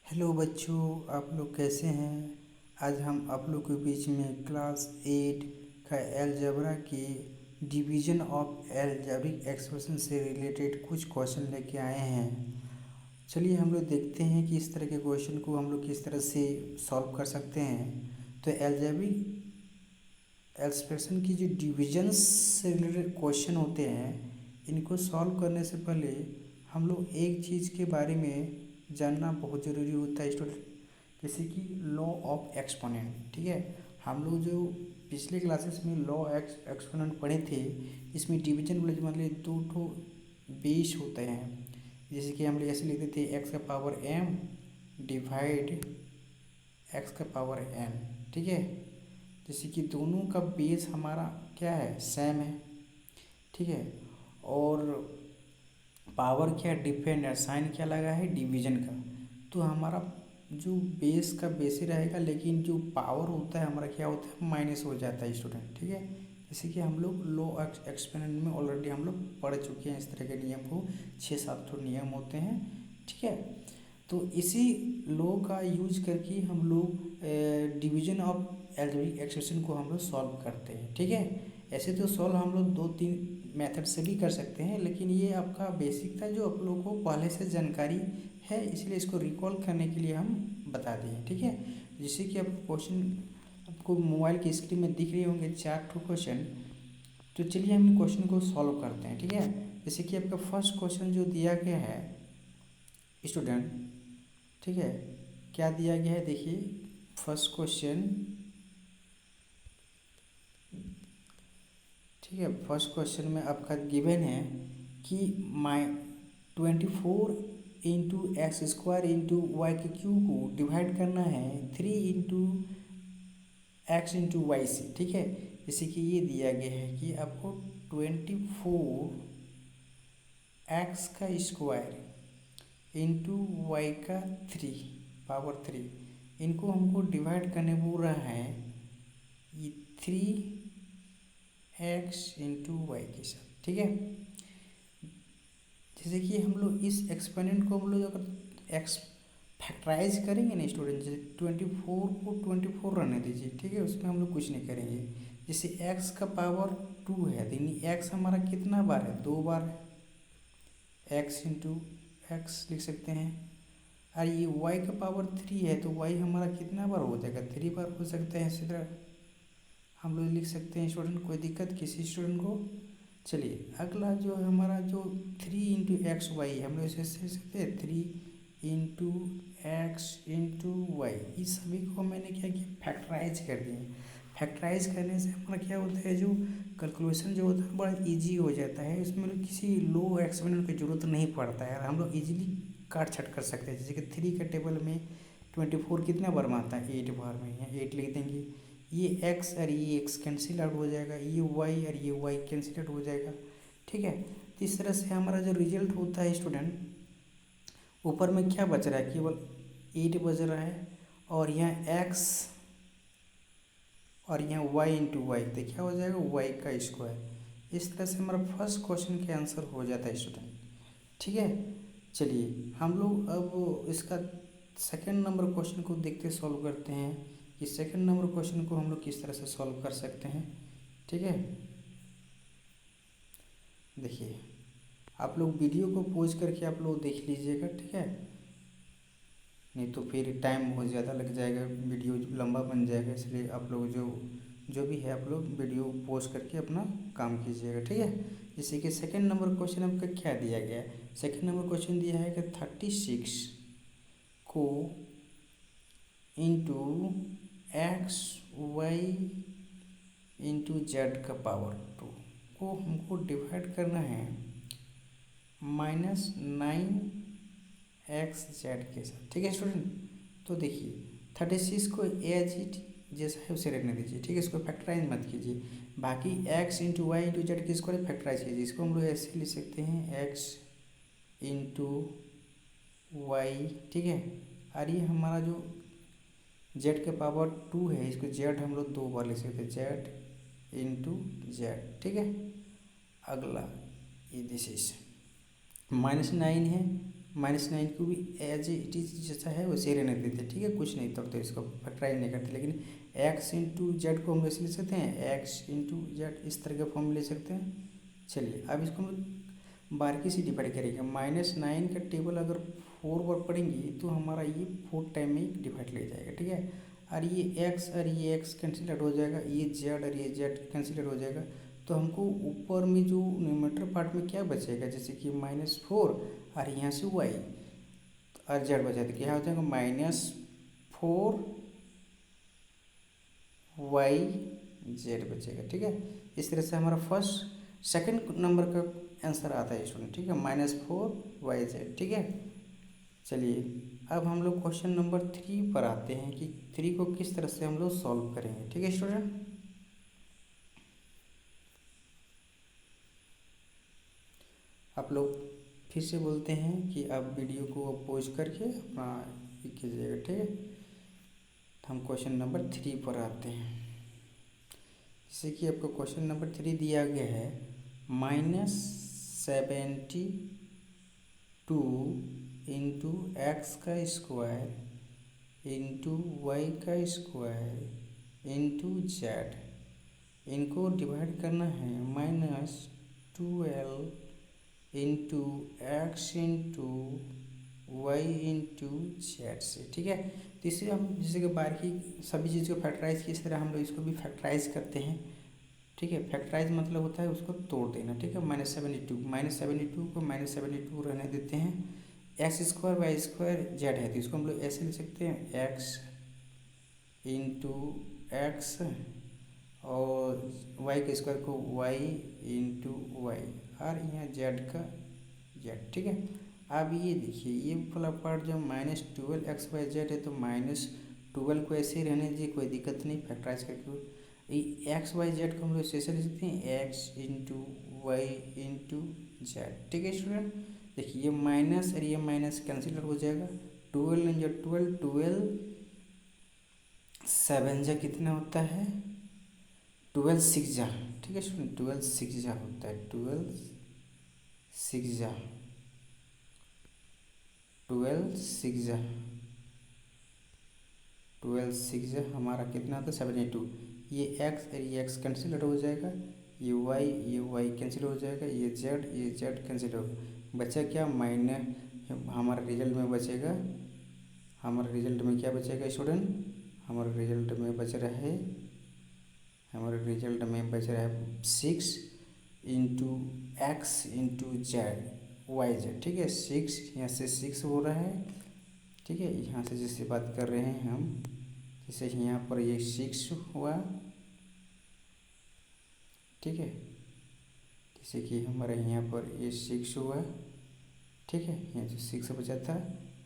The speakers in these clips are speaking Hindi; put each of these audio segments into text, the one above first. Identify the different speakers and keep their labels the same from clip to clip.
Speaker 1: हेलो बच्चों, आप लोग कैसे हैं। आज हम आप लोग के बीच में क्लास 8 का अलजेब्रा की डिवीजन ऑफ अलजेब्रिक एक्सप्रेशन से रिलेटेड कुछ क्वेश्चन लेके आए हैं। चलिए हम लोग देखते हैं कि इस तरह के क्वेश्चन को हम लोग किस तरह से सॉल्व कर सकते हैं। तो अलजेब्रिक एक्सप्रेशन की जो डिविजन्स से रिलेटेड क्वेश्चन होते हैं, इनको सॉल्व करने से पहले हम लोग एक चीज़ के बारे में जानना बहुत ज़रूरी होता है स्टूडेंट, जैसे कि लॉ ऑफ एक्सपोनेंट। ठीक है, हम लोग जो पिछले क्लासेस में लॉ एक्सपोनेंट पढ़े थे, इसमें डिवीजन मतलब दो ठो बेस होते हैं। जैसे कि हम लोग ऐसे लिखते थे एक्स का पावर m डिवाइड एक्स का पावर n। ठीक है, जैसे कि दोनों का बेस हमारा क्या है, सेम है। ठीक है, और पावर क्या डिपेंड है, साइन क्या लगा है, डिवीजन का। तो हमारा जो बेस का बेस ही रहेगा, लेकिन जो पावर होता है हमारा क्या होता है, माइनस हो जाता है स्टूडेंट। ठीक है, जैसे कि हम लोग लॉ एक्सपेरिमेंट में ऑलरेडी हम लोग पढ़ चुके हैं इस तरह के नियम को। 6-7 ठो नियम होते हैं। ठीक है, तो इसी लॉ का यूज करके हम लोग डिवीजन ऑफ अलजेब्रिक एक्सप्रेशन को हम लोग सॉल्व करते हैं। ठीक है, ऐसे तो सॉल्व हम लोग 2-3 मेथड से भी कर सकते हैं, लेकिन ये आपका बेसिक था जो आप लोगों को पहले से जानकारी है, इसलिए इसको रिकॉल करने के लिए हम बता दिए। ठीक है, जैसे कि आप क्वेश्चन आपको मोबाइल की स्क्रीन में दिख रहे होंगे 4 ठो क्वेश्चन। तो चलिए हम क्वेश्चन को सॉल्व करते हैं। ठीक है, जैसे कि आपका फर्स्ट क्वेश्चन जो दिया गया है स्टूडेंट, ठीक है, क्या दिया गया है देखिए। फर्स्ट क्वेश्चन, ठीक है, फर्स्ट क्वेश्चन में आपका गिवन है कि 24 × x² × y³ को डिवाइड करना है 3 × x × y से। ठीक है, जैसे कि ये दिया गया है कि आपको 24 x² × y³ इनको हमको डिवाइड करने बोल रहा है ये 3x × y के साथ। ठीक है, जैसे कि हम लोग इस एक्सपेरिमेंट को हम लोग अगर एक्स फैक्टराइज करेंगे ना स्टूडेंट, जैसे 24 को 24 रहने दीजिए। ठीक है, उसमें हम लोग कुछ नहीं करेंगे। जैसे x का पावर 2 है, यानी x हमारा कितना बार है, 2 बार है, x × x लिख सकते हैं। और ये y का पावर 3 है, तो y हमारा कितना बार हो जाएगा, 3 बार हो सकता है। इसी तरह हम लोग लिख सकते हैं स्टूडेंट, कोई दिक्कत किसी स्टूडेंट को। चलिए अगला जो है हमारा जो 3 × xy, हम लोग इसे लिख सकते हैं 3 × x × y। इस सभी को मैंने क्या किया, फैक्टराइज कर दिए। फैक्टराइज करने से हमारा क्या होता है, जो कैलकुलेशन जो होता है बड़ा इजी हो जाता है। इसमें किसी लो एक्सपेरिमेंट की ज़रूरत नहीं पड़ता है, हम लोग इजीली काट छट कर सकते हैं। जैसे कि 3 के टेबल में 24 कितना बार में आता है, 8 बार में, यहाँ 8 लिख देंगे। ये x और ये x कैंसिल आउट हो जाएगा, ये y और ये y कैंसिल आउट हो जाएगा। ठीक है, तो इस तरह से हमारा जो रिजल्ट होता है स्टूडेंट, ऊपर में क्या बच रहा है, केवल 8 बच रहा है, और यहाँ x और यहाँ y × y, तो क्या हो जाएगा, y²। इस तरह से हमारा फर्स्ट क्वेश्चन के आंसर हो जाता है स्टूडेंट। ठीक है, चलिए हम लोग अब इसका सेकंड नंबर क्वेश्चन को देखते सॉल्व करते हैं कि सेकंड नंबर क्वेश्चन को हम लोग किस तरह से सॉल्व कर सकते हैं। ठीक है, देखिए आप लोग वीडियो को पॉज करके आप लोग देख लीजिएगा। ठीक है, नहीं तो फिर टाइम बहुत ज़्यादा लग जाएगा, वीडियो लंबा बन जाएगा, इसलिए आप लोग जो भी है आप लोग वीडियो पॉज करके अपना काम कीजिएगा। ठीक है, जैसे कि सेकंड नंबर क्वेश्चन आपका क्या दिया गया है। सेकंड नंबर क्वेश्चन दिया है कि 36 को इंटू XY × Z का पावर 2 को हमको डिवाइड करना है -9XZ के साथ। ठीक है स्टूडेंट, तो देखिए 36 को एज इट जैसा है उसे रहने दीजिए। ठीक है, इसको फैक्टराइज मत कीजिए। बाकी x × y × z किसको फैक्टराइज कीजिए। इसको हम लोग ऐसे लिख सकते हैं x × y। ठीक है, और ये हमारा जो z का पावर 2 है, इसको z हम लोग 2 बार लिख सकते हैं, z × z। ठीक है, अगला ये दिस इज -9 है, -9 को भी एज इट इज जैसा है वैसे ही रहने देते, ठीक है, कुछ नहीं तोड़ते, इसको फैक्टराइज नहीं करते। लेकिन एक्स इंटू जेड को हम वैसे ले सकते हैं, एक्स इंटू जेड इस तरह के फॉर्म में ले सकते हैं। चलिए अब इसको हम बारीकी से डिवाइड करेंगे। -9 का टेबल अगर 4 बार पढ़ेंगे तो हमारा ये 4 टाइम में डिवाइड ले जाएगा, ठीक है। और ये एक्स और ये एक्स कैंसिल आउट हो जाएगा, ये जेड और ये जेड कैंसिल आउट हो जाएगा। तो हमको ऊपर में जो न्यूमरेटर पार्ट में क्या बचेगा, जैसे कि -4 और यहाँ से वाई और जेड बचा, तो क्या हो जाएगा -4 वाई जेड बचेगा, ठीक है। इस तरह से हमारा फर्स्ट सेकंड नंबर का आंसर आता है स्टूडेंट, ठीक है, -4 वाई जेड, ठीक है। चलिए अब हम लोग क्वेश्चन नंबर 3 पर आते हैं कि 3 को किस तरह से हम लोग सॉल्व करेंगे, ठीक है स्टूडेंट। आप लोग फिर से बोलते हैं कि आप वीडियो को पॉज करके अपना कीजिएगा, ठीक है। हम क्वेश्चन नंबर 3 पर आते हैं। जैसे कि आपको क्वेश्चन नंबर 3 दिया गया है, -72 इंटू एक्स का स्क्वायर इंटू वाई का स्क्वायर इंटू जेड, इनको डिवाइड करना है -12 into x into y into z से, ठीक है। तो इसे हम जैसे कि बाकी सभी चीज़ को फैक्टराइज की इस तरह हम लोग इसको भी फैक्टराइज करते हैं, ठीक है। फैक्टराइज मतलब होता है उसको तोड़ देना, ठीक है। -72 को -72 रहने देते हैं। X square y square z है तो इसको हम लोग ऐसे ले सकते हैं, एक्स इंटू एक्स और वाई के स्क्वायर को वाई इंटू वाई और यहाँ जेड का जेड, ठीक है। अब ये देखिए ये वाला पार्ट जो -12 XYZ है तो -12 को ऐसे ही रहने दीजिए, कोई दिक्कत नहीं, फैक्टराइज करके XYZ को हम लोग ऐसे ले सकते हैं, x into y into z, ठीक है स्टूडेंट। देखिए ये माइनस और ये माइनस कैंसिल हो जाएगा, 12 जो 12 7 जा कितना होता है, 12 6 जा, ठीक है स्टूडेंट, 12 6 जा होता है, 12 6 जा 12 6 जा 12 6 जा हमारा कितना होता है 72। ये एक्स और ये एक्स कैंसिल हो जाएगा, ये वाई कैंसिल हो जाएगा, ये जेड कैंसिल हो, बचा क्या हमारा रिजल्ट में बचेगा, हमारे रिजल्ट में क्या बचेगा स्टूडेंट, हमारे रिजल्ट में बच रहा है, हमारे रिजल्ट में बच रहा है 6 into x into z y z, ठीक है। 6 यहाँ से 6 हो रहा है, ठीक है। यहाँ से जैसे बात कर रहे हैं हम, जैसे यहाँ पर ये 6 हुआ, ठीक है, जैसे कि हमारे यहाँ पर ये 6 हुआ, ठीक है। यहाँ जो 6 बचा था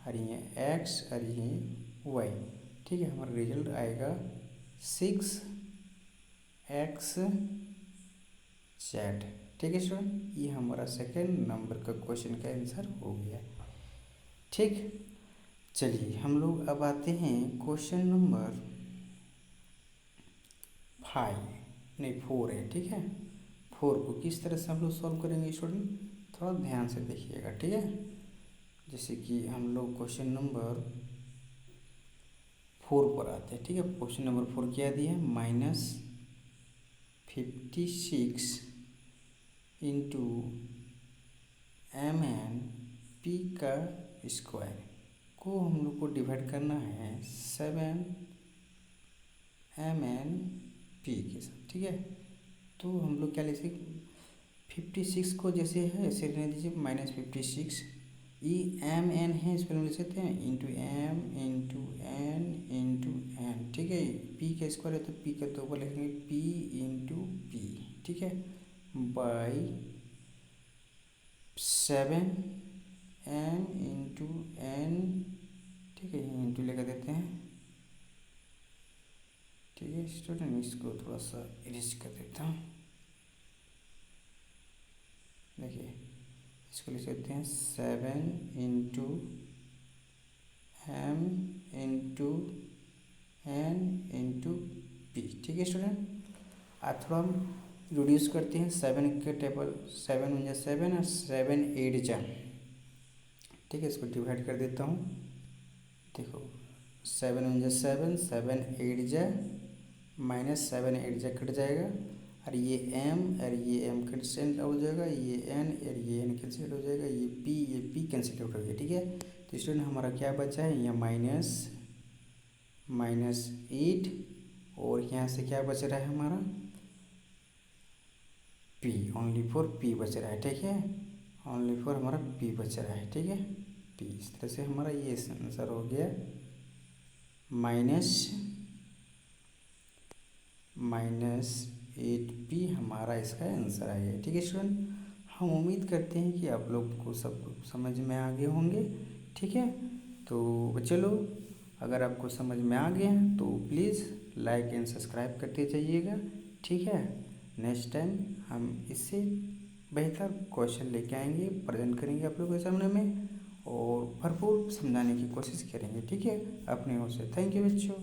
Speaker 1: और ये एक्स और ये वाई, ठीक है। हमारा रिजल्ट आएगा 6x जेड, ठीक है स्टूडेंट। ये हमारा सेकेंड नंबर का क्वेश्चन का आंसर हो गया, ठीक। चलिए हम लोग अब आते हैं क्वेश्चन नंबर 4 है, ठीक है। 4 को किस तरह से हम लोग सॉल्व करेंगे स्टूडेंट, थोड़ा ध्यान से देखिएगा, ठीक है। जैसे कि हम लोग क्वेश्चन नंबर 4 पर आते हैं, ठीक है। क्वेश्चन नंबर 4 क्या दिया है, -56 इंटू MN P का स्क्वायर को हम लोग को डिवाइड करना है 7 MN P के साथ, ठीक है। तो हम लोग क्या ले सकते, 56 को जैसे है ऐसे रहने दीजिए, -56 ई एम एन है, इसको हम लिख सकते हैं इंटू एम इंटू एन, ठीक है। पी का स्क्वायर है तो पी का 2 बार लिखेंगे, पी इंटू पी, ठीक है, बाई 7 एम इंटू एन, ठीक है, इंटू लेकर देते हैं, ठीक है स्टूडेंट। इसको थोड़ा सा इरेज कर देता हूँ, देखिए इसको लिख सकते हैं 7 into m into n into p, ठीक है स्टूडेंट। अब थोड़ा हम रिड्यूस करते हैं, 7 के टेबल 7 1 जा 7 और 7 8 जा ठीक है, इसको डिवाइड कर देता हूँ। देखो 7 × 7 7 8 जा -7 8 जा कट जाएगा, और ये m कैंसिल हो जाएगा, ये n कैंसिल हो जाएगा, ये p कैंसिल आउट हो गया। ठीक है, तो स्टूडेंट हमारा क्या बचा है, यहाँ -8, और यहाँ से क्या बच रहा है हमारा p, ओनली फॉर p बच रहा है। ठीक है, ओनली फॉर हमारा p बच रहा है। ठीक है, p, इस तरह से हमारा ये आंसर हो गया -8p हमारा इसका आंसर आया। ठीक है स्टूडेंट, हम उम्मीद करते हैं कि आप लोग को सब समझ में आ गए होंगे। ठीक है, तो चलो, अगर आपको समझ में आ गया तो प्लीज़ लाइक एंड सब्सक्राइब करते जाइएगा। ठीक है, नेक्स्ट टाइम हम इससे बेहतर क्वेश्चन लेके आएंगे, प्रेजेंट करेंगे आप लोगों के सामने में, और भरपूर समझाने की कोशिश करेंगे। ठीक है, अपने ओर से थैंक यू बच्चों।